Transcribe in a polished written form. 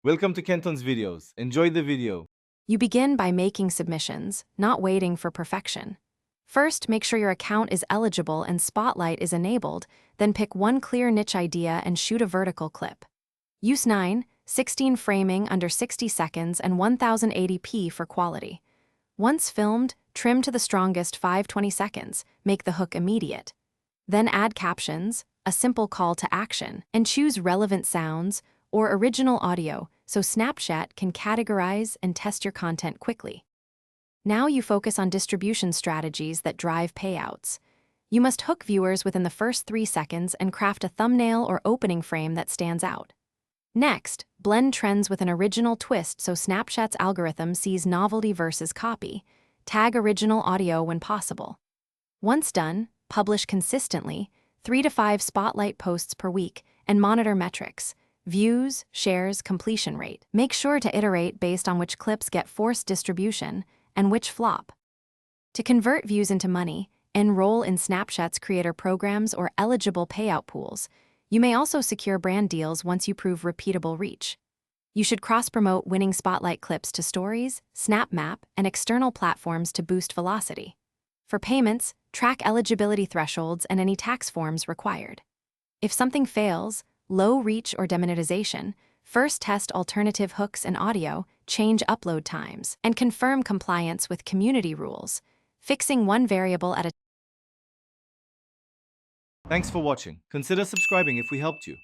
Welcome to Kenton's videos. Enjoy the video. You begin by making submissions, not waiting for perfection. First, make sure your account is eligible and Spotlight is enabled, then pick one clear niche idea and shoot a vertical clip. Use 9:16 framing under 60 seconds and 1080p for quality. Once filmed, trim to the strongest 520 seconds, make the hook immediate. Then add captions, a simple call to action, and choose relevant sounds or original audio so Snapchat can categorize and test your content quickly. Now you focus on distribution strategies that drive payouts. You must hook viewers within the first 3 seconds and craft a thumbnail or opening frame that stands out. Next, blend trends with an original twist so Snapchat's algorithm sees novelty versus copy. Tag original audio when possible. Once done, publish consistently, 3 to 5 Spotlight posts per week, and monitor metrics: views, shares, completion rate. Make sure to iterate based on which clips get forced distribution and which flop. To convert views into money, enroll in Snapchat's creator programs or eligible payout pools. You may also secure brand deals once you prove repeatable reach. You should cross-promote winning Spotlight clips to Stories, Snap Map, and external platforms to boost velocity. For payments, track eligibility thresholds and any tax forms required. If something fails, low reach or demonetization, first test alternative hooks and audio, change upload times, and confirm compliance with community rules, fixing one variable at a Thanks for watching. Consider subscribing if we helped you.